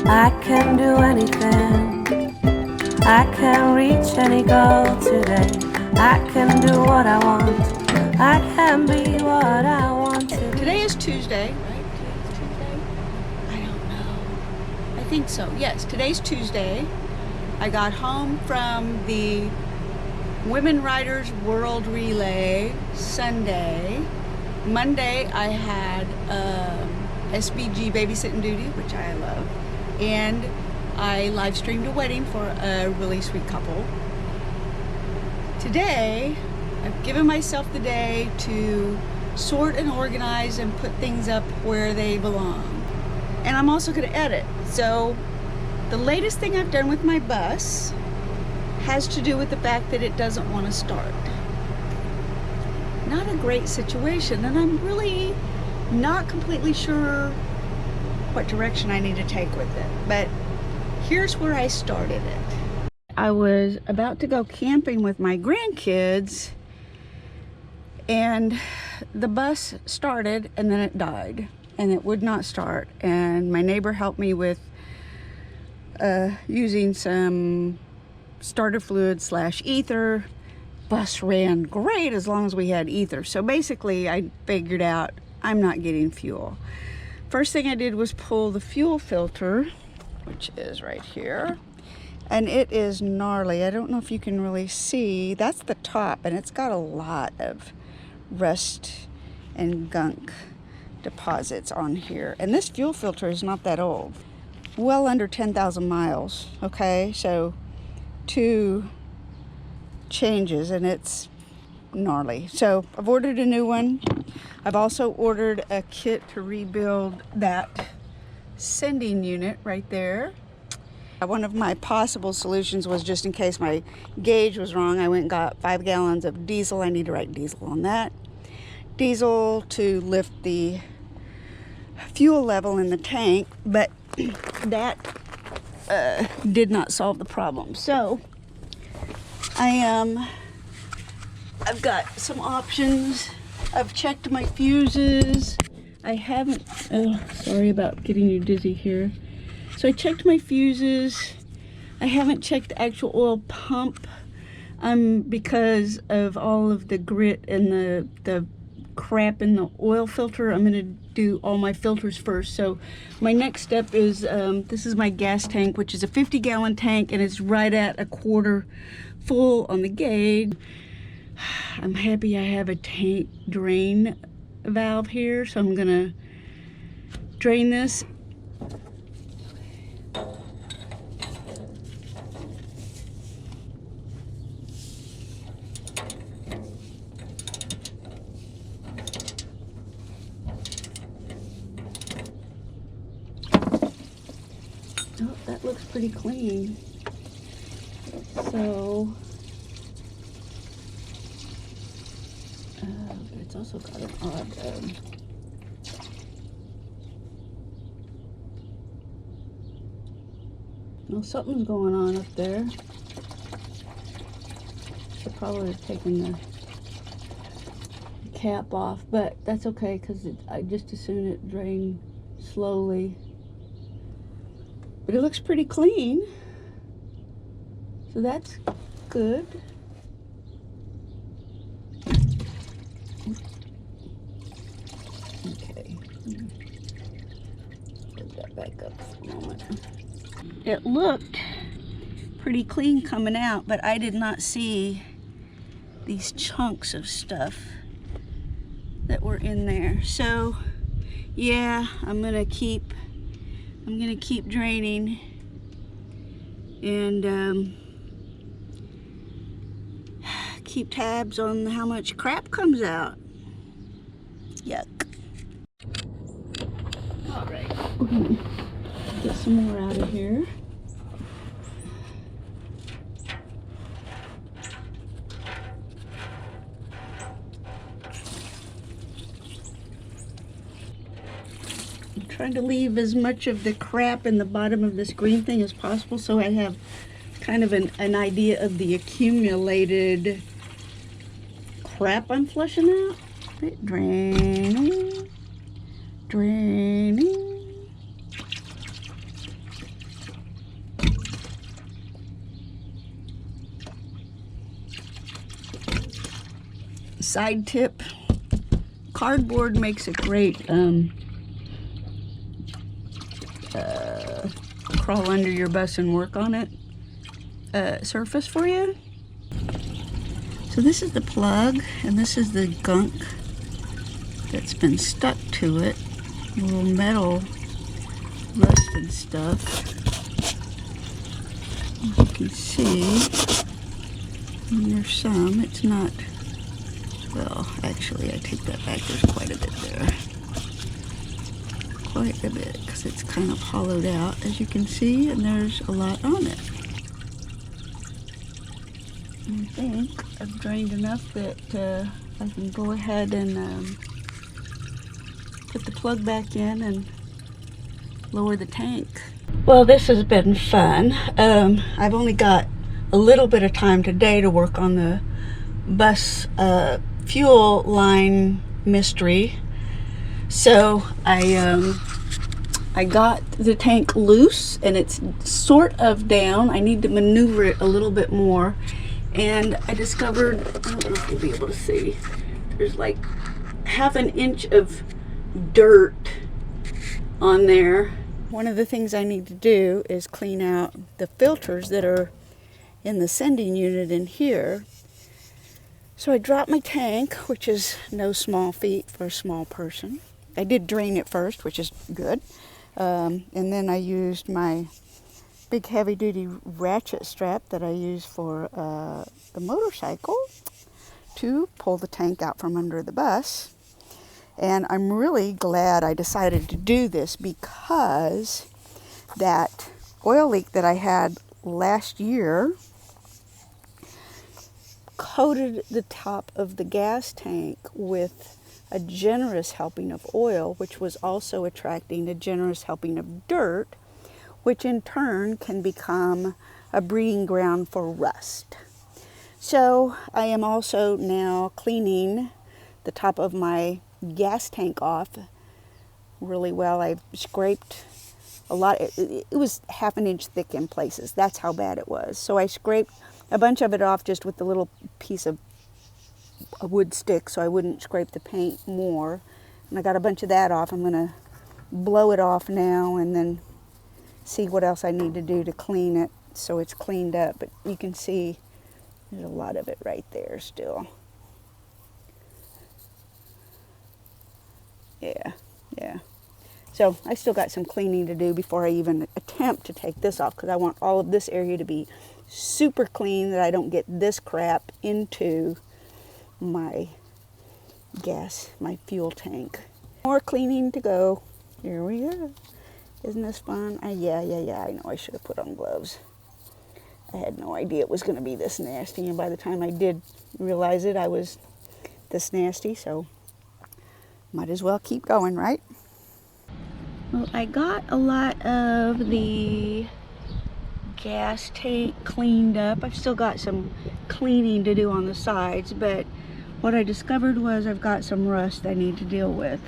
I can do anything. I can reach any goal today. I can do what I want. I can be what I want to be. Today is Tuesday, right? Today's Tuesday? I don't know. I think so. Yes, today's Tuesday. I got home from the Women Riders World Relay Sunday. Monday I had SBG babysitting duty, which I love, and I live streamed a wedding for a really sweet couple. Today I've given myself the day to sort and organize and put things up where they belong. And I'm also going to edit. So the latest thing I've done with my bus has to do with the fact that it doesn't want to start. Not a great situation, and I'm really not completely sure what direction I need to take with it. But here's where I started it. I was about to go camping with my grandkids, and the bus started and then it died and it would not start. And my neighbor helped me with using some starter fluid / ether. Bus ran great as long as we had ether. So basically I figured out I'm not getting fuel. First thing I did was pull the fuel filter, which is right here, and it is gnarly. I don't know if you can really see. That's the top, and it's got a lot of rust and gunk deposits on here. And this fuel filter is not that old, well under 10,000 miles. Okay, so 2 changes and it's gnarly. So I've ordered a new one. I've also ordered a kit to rebuild that sending unit right there. One of my possible solutions was, just in case my gauge was wrong, I went and got 5 gallons of diesel. I need to write diesel on that. Diesel to lift the fuel level in the tank, but that did not solve the problem. So I've got some options. I've checked my fuses. I haven't, sorry about getting you dizzy here. So I checked my fuses. I haven't checked the actual oil pump because of all of the grit and the crap in the oil filter. I'm gonna do all my filters first. So my next step is, this is my gas tank, which is a 50-gallon tank, and it's right at 1/4 full on the gauge. I'm happy I have a tank drain valve here, so I'm gonna drain this. Oh, that looks pretty clean. So it's also got an odd well, something's going on up there. Should probably have taken the cap off, but that's okay because I just as soon it drained slowly. But it looks pretty clean, so that's good. Okay, put that back up for a moment. It looked pretty clean coming out, but I did not see these chunks of stuff that were in there. So yeah, I'm gonna keep draining and keep tabs on how much crap comes out. Yuck. All right, we're gonna get some more out of here. I'm trying to leave as much of the crap in the bottom of this green thing as possible, so I have kind of an idea of the accumulated crap I'm flushing out. Right, draining, draining. side tip. Cardboard makes a great crawl under your bus and work on it surface for you. So this is the plug, and this is the gunk that's been stuck to it. A little metal rust and stuff. As you can see, and there's some. It's not, well, actually I take that back. There's quite a bit there. Quite a bit, because it's kind of hollowed out, as you can see, and there's a lot on it. I think I've drained enough that I can go ahead and put the plug back in and lower the tank. Well, this has been fun. I've only got a little bit of time today to work on the bus fuel line mystery. So I got the tank loose and it's sort of down. I need to maneuver it a little bit more. And I discovered, I don't know if you'll be able to see, there's like half an inch of dirt on there. One of the things I need to do is clean out the filters that are in the sending unit in here. So I dropped my tank, which is no small feat for a small person. I did drain it first, which is good. And then I used my big heavy-duty ratchet strap that I use for the motorcycle to pull the tank out from under the bus. And I'm really glad I decided to do this, because that oil leak that I had last year coated the top of the gas tank with a generous helping of oil, which was also attracting a generous helping of dirt, which in turn can become a breeding ground for rust. So I am also now cleaning the top of my gas tank off really well. I've scraped a lot. It was half an inch thick in places. That's how bad it was. So I scraped a bunch of it off just with the little piece of a wood stick so I wouldn't scrape the paint more. And I got a bunch of that off. I'm going to blow it off now and then see what else I need to do to clean it so it's cleaned up. But you can see there's a lot of it right there still. Yeah. So I still got some cleaning to do before I even attempt to take this off, because I want all of this area to be super clean, that I don't get this crap into my my fuel tank. More cleaning to go. Here we go. Isn't this fun? Yeah, I know I should have put on gloves. I had no idea it was going to be this nasty, and by the time I did realize it, I was this nasty, so might as well keep going, right? Well, I got a lot of the gas tank cleaned up. I've still got some cleaning to do on the sides, but what I discovered was I've got some rust I need to deal with.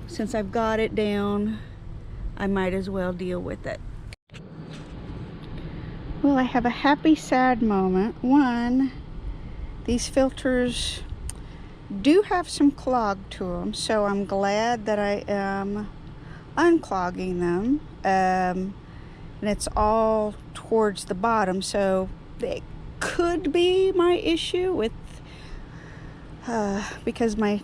Since I've got it down, I might as well deal with it. Well, I have a happy, sad moment. One, these filters do have some clog to them, so I'm glad that I am unclogging them. And it's all towards the bottom, so it could be my issue with because my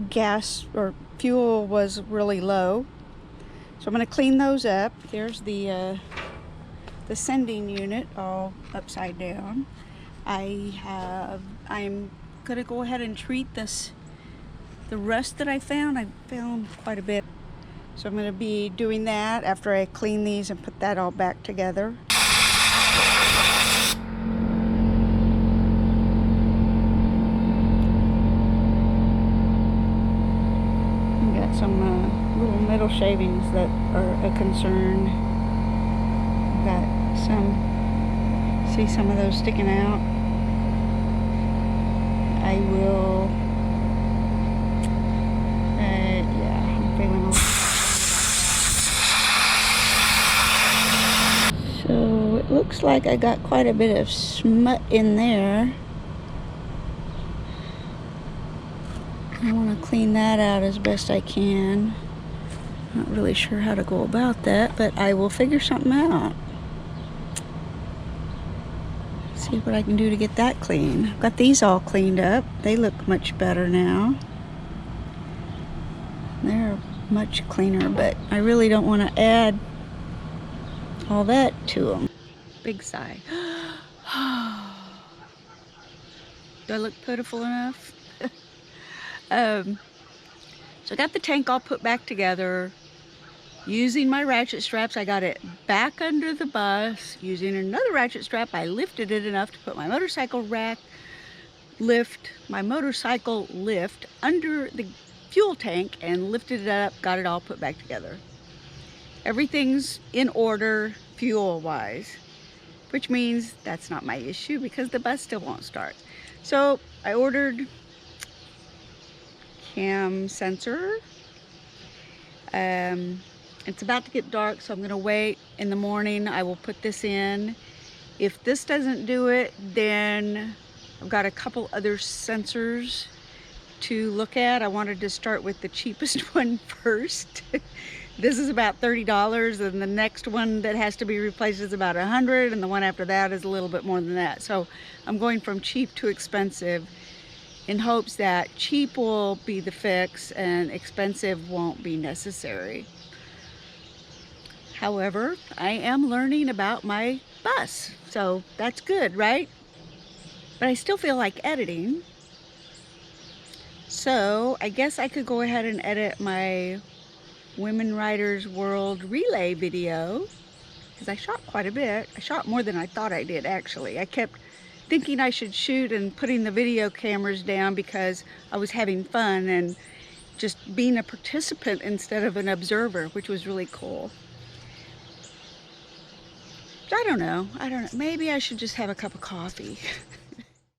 gas or fuel was really low. So I'm going to clean those up. There's the sending unit all upside down. I'm going to go ahead and treat the rust that I found quite a bit. So I'm going to be doing that after I clean these and put that all back together. Got some little metal shavings that are a concern. Got see some of those sticking out. I will, yeah, I'm feeling a So it looks like I got quite a bit of smut in there. want to clean that out as best I can. Not really sure how to go about that, but I will figure something out. See what I can do to get that clean. I've got these all cleaned up. They look much better now. They're much cleaner, but I really don't want to add all that to them. Big sigh. Do I look pitiful enough? So I got the tank all put back together. Using my ratchet straps, I got it back under the bus. Using another ratchet strap, I lifted it enough to put my motorcycle lift under the fuel tank and lifted it up, got it all put back together. Everything's in order fuel-wise, which means that's not my issue because the bus still won't start. So I ordered cam sensor. It's about to get dark, so I'm gonna wait. In the morning, I will put this in. If this doesn't do it, then I've got a couple other sensors to look at. I wanted to start with the cheapest one first. This is about $30, and the next one that has to be replaced is about $100, and the one after that is a little bit more than that. So I'm going from cheap to expensive in hopes that cheap will be the fix and expensive won't be necessary. However, I am learning about my bus, so that's good, right? But I still feel like editing. So I guess I could go ahead and edit my Women Riders World Relay video, because I shot quite a bit. I shot more than I thought I did, actually. I kept thinking I should shoot and putting the video cameras down because I was having fun and just being a participant instead of an observer, which was really cool. I don't know. Maybe I should just have a cup of coffee.